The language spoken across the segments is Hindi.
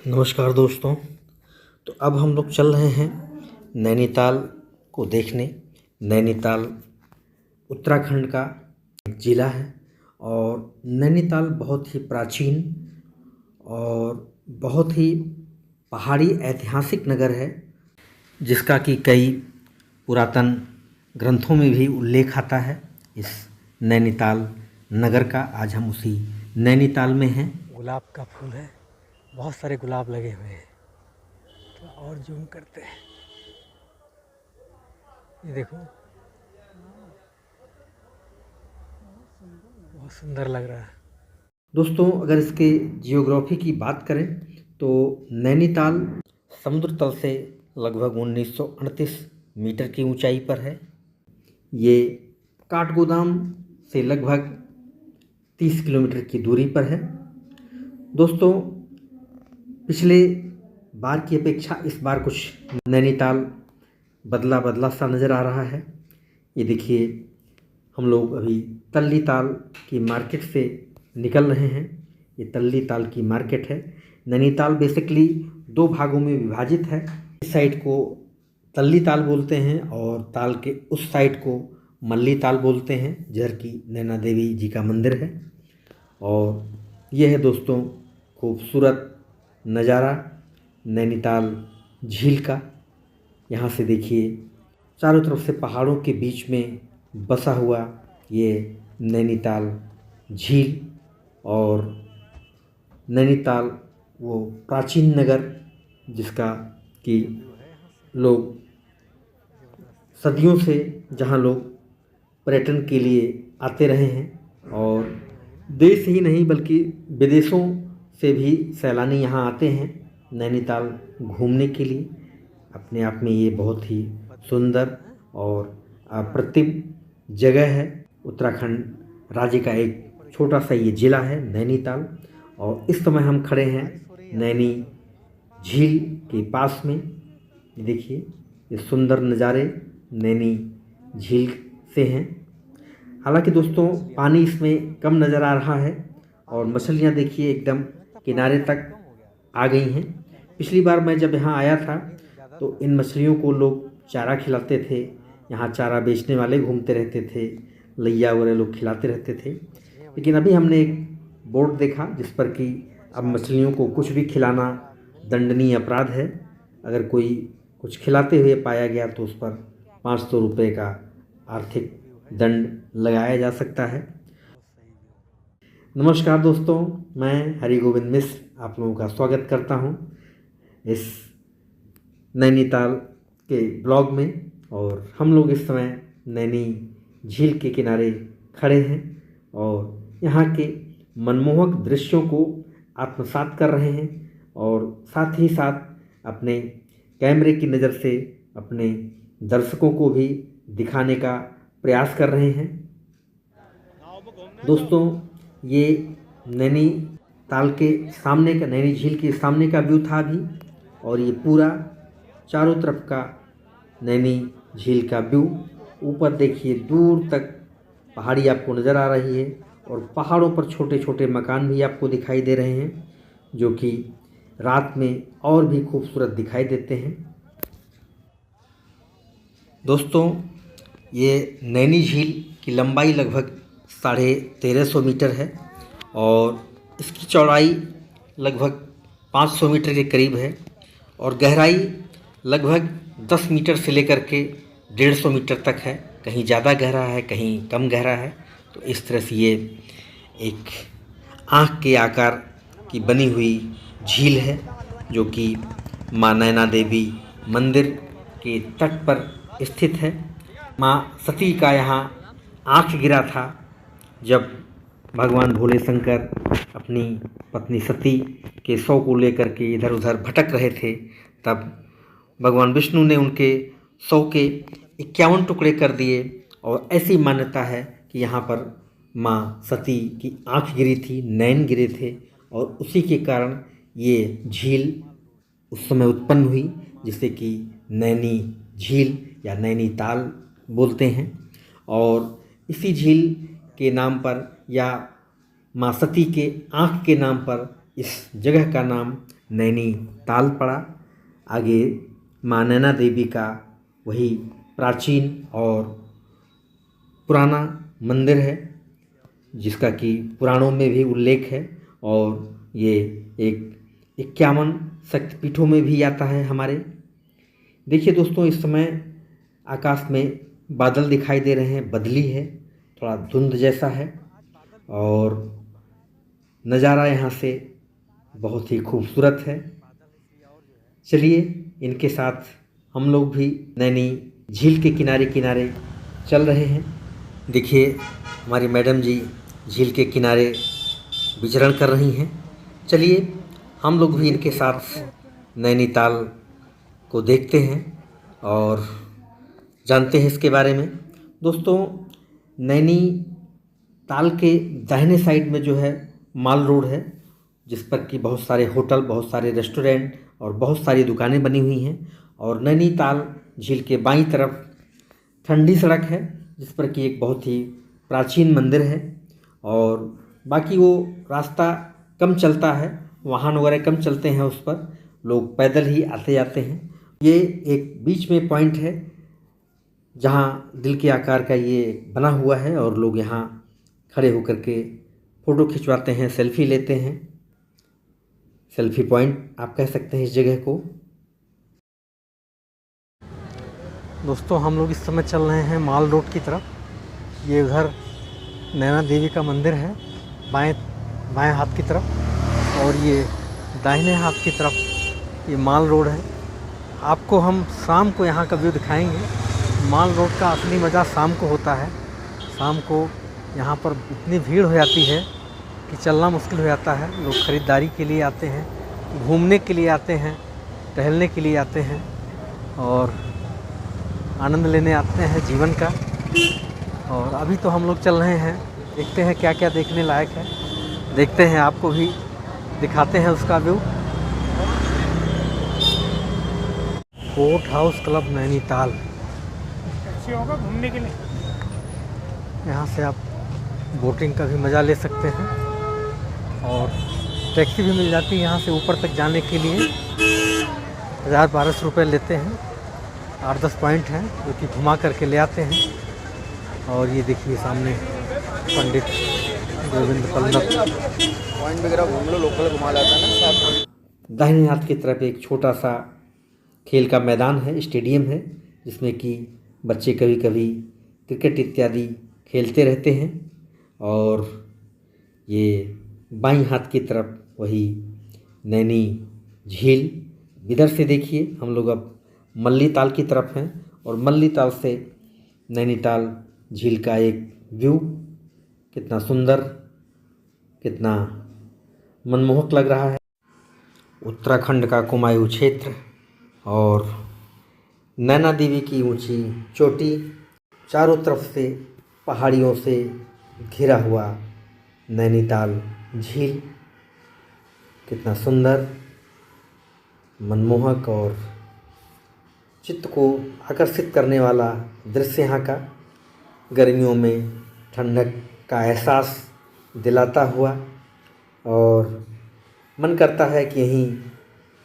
नमस्कार दोस्तों। तो अब हम लोग चल रहे हैं नैनीताल को देखने। नैनीताल उत्तराखंड का एक ज़िला है और नैनीताल बहुत ही प्राचीन और बहुत ही पहाड़ी ऐतिहासिक नगर है, जिसका कि कई पुरातन ग्रंथों में भी उल्लेख आता है। इस नैनीताल नगर का आज हम उसी नैनीताल में हैं। गुलाब का फूल है, बहुत सारे गुलाब लगे हुए हैं। तो और जूम करते हैं, ये देखो बहुत सुंदर लग रहा है। दोस्तों, अगर इसके जियोग्राफी की बात करें तो नैनीताल समुद्र तल से लगभग 1938 मीटर की ऊंचाई पर है। ये काठगोदाम से लगभग 30 किलोमीटर की दूरी पर है। दोस्तों, पिछले बार की अपेक्षा इस बार कुछ नैनीताल बदला बदला सा नज़र आ रहा है। ये देखिए, हम लोग अभी तल्ली ताल की मार्केट से निकल रहे हैं। ये तल्ली ताल की मार्केट है। नैनीताल बेसिकली 2 भागों में विभाजित है। इस साइड को तल्ली ताल बोलते हैं और ताल के उस साइड को मल्ली ताल बोलते हैं, जहर की नैना देवी जी का मंदिर है। और यह है दोस्तों खूबसूरत नज़ारा नैनीताल झील का। यहाँ से देखिए, चारों तरफ से पहाड़ों के बीच में बसा हुआ ये नैनीताल झील। और नैनीताल वो प्राचीन नगर जिसका कि लोग सदियों से, जहाँ लोग पर्यटन के लिए आते रहे हैं और देश ही नहीं बल्कि विदेशों से भी सैलानी यहाँ आते हैं नैनीताल घूमने के लिए। अपने आप में ये बहुत ही सुंदर और अप्रतिम जगह है। उत्तराखंड राज्य का एक छोटा सा ये ज़िला है नैनीताल। और इस समय हम खड़े हैं नैनी झील के पास में। ये देखिए, ये सुंदर नज़ारे नैनी झील से हैं। हालांकि दोस्तों, पानी इसमें कम नज़र आ रहा है और मछलियाँ देखिए एकदम किनारे तक आ गई हैं। पिछली बार मैं जब यहाँ आया था तो इन मछलियों को लोग चारा खिलाते थे। यहाँ चारा बेचने वाले घूमते रहते थे, लैया वगैरह लोग खिलाते रहते थे। लेकिन अभी हमने एक बोर्ड देखा जिस पर कि अब मछलियों को कुछ भी खिलाना दंडनीय अपराध है। अगर कोई कुछ खिलाते हुए पाया गया तो उस पर 500 रुपये का आर्थिक दंड लगाया जा सकता है। नमस्कार दोस्तों, मैं हरि गोविंद मिश्र आप लोगों का स्वागत करता हूं इस नैनीताल के ब्लॉग में। और हम लोग इस समय नैनी झील के किनारे खड़े हैं और यहाँ के मनमोहक दृश्यों को आत्मसात कर रहे हैं और साथ ही साथ अपने कैमरे की नज़र से अपने दर्शकों को भी दिखाने का प्रयास कर रहे हैं। दोस्तों, ये नैनीताल के सामने का, नैनी झील के सामने का व्यू था अभी। और ये पूरा चारों तरफ का नैनी झील का व्यू। ऊपर देखिए, दूर तक पहाड़ी आपको नज़र आ रही है और पहाड़ों पर छोटे छोटे मकान भी आपको दिखाई दे रहे हैं, जो कि रात में और भी खूबसूरत दिखाई देते हैं। दोस्तों, ये नैनी झील की लंबाई लगभग 1350 मीटर है और इसकी चौड़ाई लगभग 500 मीटर के करीब है और गहराई लगभग 10 मीटर से लेकर के 150 मीटर तक है। कहीं ज़्यादा गहरा है, कहीं कम गहरा है। तो इस तरह से ये एक आँख के आकार की बनी हुई झील है, जो कि माँ नैना देवी मंदिर के तट पर स्थित है। माँ सती का यहाँ आँख गिरा था जब भगवान भोले शंकर अपनी पत्नी सती के शव को लेकर के इधर उधर भटक रहे थे। तब भगवान विष्णु ने उनके शव के 51 टुकड़े कर दिए और ऐसी मान्यता है कि यहाँ पर माँ सती की आँख गिरी थी, नैन गिरे थे और उसी के कारण ये झील उस समय उत्पन्न हुई, जिसे कि नैनी झील या नैनीताल बोलते हैं। और इसी झील के नाम पर या माँ सती के आँख के नाम पर इस जगह का नाम नैनीताल पड़ा। आगे माँ नैना देवी का वही प्राचीन और पुराना मंदिर है, जिसका कि पुराणों में भी उल्लेख है, और ये एक 51 शक्तिपीठों में भी आता है हमारे। देखिए दोस्तों, इस समय आकाश में बादल दिखाई दे रहे हैं, बदली है, थोड़ा धुंध जैसा है, और नज़ारा यहाँ से बहुत ही खूबसूरत है। चलिए इनके साथ हम लोग भी नैनी झील के किनारे किनारे चल रहे हैं। देखिए हमारी मैडम जी झील के किनारे विचरण कर रही हैं। चलिए हम लोग भी इनके साथ नैनीताल को देखते हैं और जानते हैं इसके बारे में। दोस्तों, नैनीताल के दाहिने साइड में जो है माल रोड है, जिस पर कि बहुत सारे होटल, बहुत सारे रेस्टोरेंट और बहुत सारी दुकानें बनी हुई हैं, और नैनीताल झील के बाईं तरफ ठंडी सड़क है, जिस पर कि एक बहुत ही प्राचीन मंदिर है, और बाकी वो रास्ता कम चलता है, वाहन वगैरह कम चलते हैं उस पर, लोग पैदल ही आते जाते हैं। ये एक बीच में पॉइंट है जहाँ दिल के आकार का ये बना हुआ है, और लोग यहाँ खड़े होकर के फ़ोटो खिंचवाते हैं, सेल्फी लेते हैं। सेल्फी पॉइंट आप कह सकते हैं इस जगह को। दोस्तों, हम लोग इस समय चल रहे हैं माल रोड की तरफ। ये उधर नैना देवी का मंदिर है बाएं हाथ की तरफ, और ये दाहिने हाथ की तरफ ये माल रोड है। आपको हम शाम को यहाँ का व्यू दिखाएंगे। माल रोड का असली मज़ा शाम को होता है। शाम को यहाँ पर इतनी भीड़ हो जाती है कि चलना मुश्किल हो जाता है। लोग ख़रीदारी के लिए आते हैं, घूमने के लिए आते हैं, टहलने के लिए आते हैं, और आनंद लेने आते हैं जीवन का। और अभी तो हम लोग चल रहे हैं, देखते हैं क्या क्या देखने लायक है, देखते हैं, आपको भी दिखाते हैं उसका view. Boat house club Nainital, अच्छी होगा घूमने के लिए। यहाँ से आप बोटिंग का भी मज़ा ले सकते हैं, और टैक्सी भी मिल जाती है यहाँ से ऊपर तक जाने के लिए। 1000-1200 रुपये लेते हैं। 8-10 पॉइंट हैं जो कि घुमा करके ले आते हैं। और ये देखिए सामने पंडित गोविंद पल्लव पॉइंट वगैरह घूम लो, लोकल घुमा लाता है ना साथ। दाहिने हाथ की तरफ एक छोटा सा खेल का मैदान है, स्टेडियम है, जिसमें कि बच्चे कभी कभी क्रिकेट इत्यादि खेलते रहते हैं। और ये बाईं हाथ की तरफ वही नैनी झील। इधर से देखिए हम लोग अब मल्ली ताल की तरफ हैं, और मल्ली ताल से नैनीताल झील का एक व्यू कितना सुंदर, कितना मनमोहक लग रहा है। उत्तराखंड का कुमायूं क्षेत्र और नैना देवी की ऊंची चोटी, चारों तरफ से पहाड़ियों से घिरा हुआ नैनीताल झील, कितना सुंदर, मनमोहक और चित्त को आकर्षित करने वाला दृश्य यहाँ का। गर्मियों में ठंडक का एहसास दिलाता हुआ, और मन करता है कि यहीं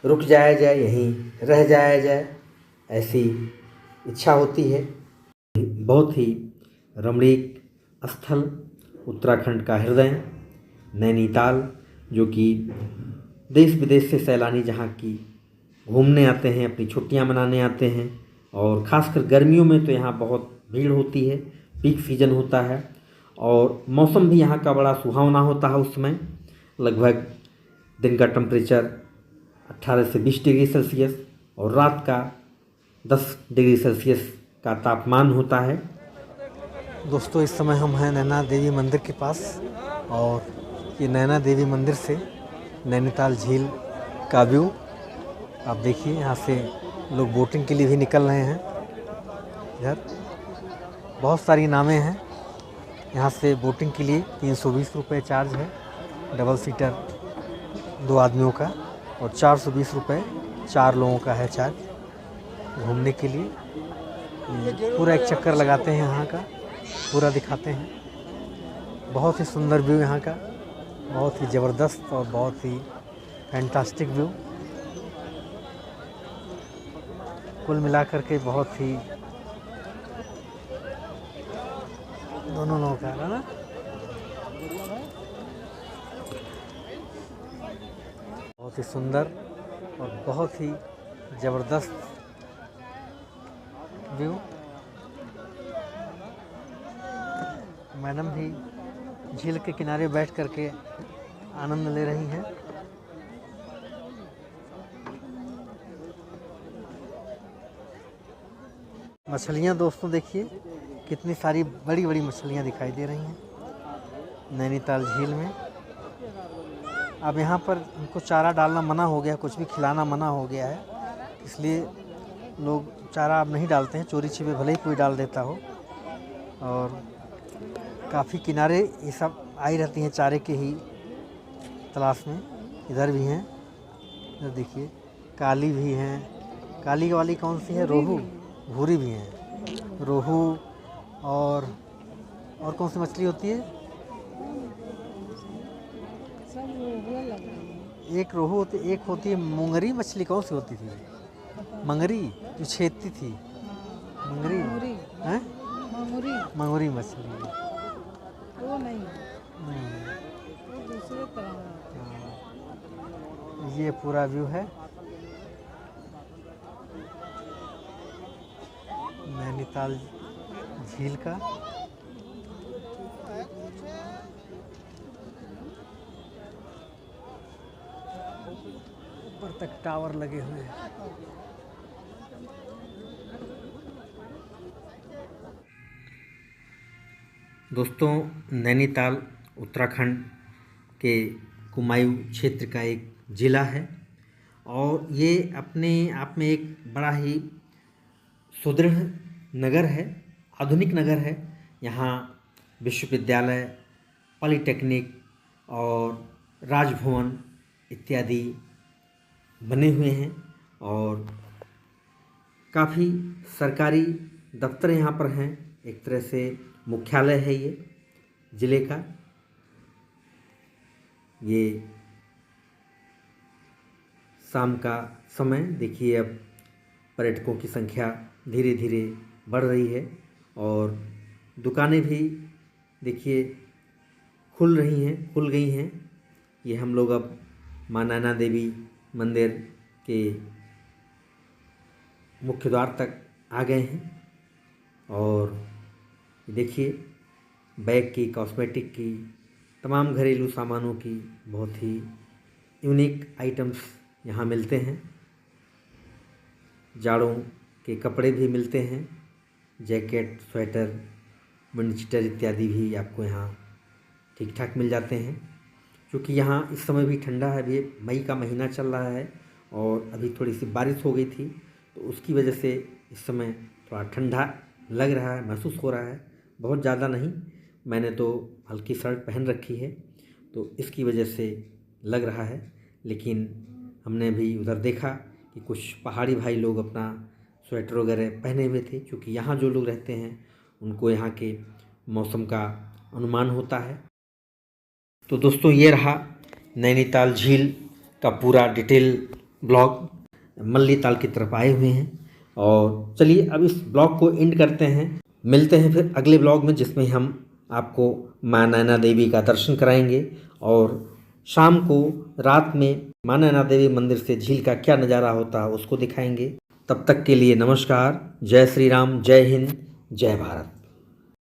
रुक जाया जाए, यहीं रह जाया जाए, ऐसी इच्छा होती है। बहुत ही रमणीक स्थल उत्तराखंड का हृदय नैनीताल, जो कि देश विदेश से सैलानी जहाँ की घूमने आते हैं, अपनी छुट्टियां मनाने आते हैं, और ख़ासकर गर्मियों में तो यहाँ बहुत भीड़ होती है, पीक सीजन होता है, और मौसम भी यहाँ का बड़ा सुहावना होता है। उस समय लगभग दिन का टेम्परेचर 18 से 20 डिग्री सेल्सियस और रात का 10 डिग्री सेल्सियस का तापमान होता है। दोस्तों, इस समय हम हैं नैना देवी मंदिर के पास, और ये नैना देवी मंदिर से नैनीताल झील का व्यू आप देखिए। यहाँ से लोग बोटिंग के लिए भी निकल रहे हैं। इधर बहुत सारी नावें हैं। यहाँ से बोटिंग के लिए 320 रुपये चार्ज है, डबल सीटर 2 आदमियों का, और 420 रुपये 4 लोगों का है चार्ज घूमने के लिए। पूरा एक चक्कर लगाते हैं, यहाँ का पूरा दिखाते हैं। बहुत ही सुंदर व्यू यहाँ का, बहुत ही ज़बरदस्त और बहुत ही फैंटास्टिक व्यू। कुल मिलाकर के बहुत ही दोनों लोगों का है ना, बहुत ही सुंदर और बहुत ही ज़बरदस्त व्यू। मैडम भी झील के किनारे बैठ करके आनंद ले रही हैं। मछलियाँ दोस्तों देखिए कितनी सारी बड़ी बड़ी मछलियाँ दिखाई दे रही हैं नैनीताल झील में। अब यहाँ पर उनको चारा डालना मना हो गया, कुछ भी खिलाना मना हो गया है, इसलिए लोग चारा अब नहीं डालते हैं। चोरी छिपे भले ही कोई डाल देता हो। और काफ़ी किनारे ये सब आई रहती हैं चारे के ही तलाश में। इधर भी हैं, इधर देखिए काली भी हैं। काली वाली कौन सी है? रोहू। भूरी भी हैं, रोहू। और कौन सी मछली होती है? एक रोहू होती, एक होती है मुंगरी मछली। कौन सी होती थी? मंगरी जो छेदती थी, मंगरी हैं, मंगूरी मछली। वो नहीं, वो दूसरे तरह का। ये पूरा व्यू है नैनीताल झील का। ऊपर तक टावर लगे हुए हैं। दोस्तों, नैनीताल उत्तराखंड के कुमायूं क्षेत्र का एक ज़िला है और ये अपने आप में एक बड़ा ही सुदृढ़ नगर है, आधुनिक नगर है। यहाँ विश्वविद्यालय, पॉलिटेक्निक और राजभवन इत्यादि बने हुए हैं और काफ़ी सरकारी दफ्तर यहाँ पर हैं। एक तरह से मुख्यालय है ये ज़िले का। ये शाम का समय देखिए, अब पर्यटकों की संख्या धीरे धीरे बढ़ रही है और दुकानें भी देखिए खुल गई हैं। ये हम लोग अब माँ नैना देवी मंदिर के मुख्य द्वार तक आ गए हैं और देखिए बैग की, कॉस्मेटिक की, तमाम घरेलू सामानों की बहुत ही यूनिक आइटम्स यहाँ मिलते हैं। जाड़ों के कपड़े भी मिलते हैं, जैकेट, स्वेटर, विंडचीटर इत्यादि भी आपको यहाँ ठीक ठाक मिल जाते हैं। क्योंकि यहाँ इस समय भी ठंडा है, अभी मई का महीना चल रहा है और अभी थोड़ी सी बारिश हो गई थी तो उसकी वजह से इस समय थोड़ा ठंडा लग रहा है, महसूस हो रहा है। बहुत ज़्यादा नहीं, मैंने तो हल्की शर्ट पहन रखी है तो इसकी वजह से लग रहा है। लेकिन हमने भी उधर देखा कि कुछ पहाड़ी भाई लोग अपना स्वेटर वगैरह पहने हुए थे, क्योंकि यहाँ जो लोग रहते हैं उनको यहाँ के मौसम का अनुमान होता है। तो दोस्तों, ये रहा नैनीताल झील का पूरा डिटेल ब्लॉग। मल्लीताल की तरफ आए हुए हैं और चलिए अब इस ब्लॉग को एंड करते हैं। मिलते हैं फिर अगले ब्लॉग में, जिसमें हम आपको माँ नैना देवी का दर्शन कराएंगे और शाम को रात में माँ नैना देवी मंदिर से झील का क्या नज़ारा होता है उसको दिखाएंगे। तब तक के लिए नमस्कार, जय श्री राम, जय हिंद, जय भारत।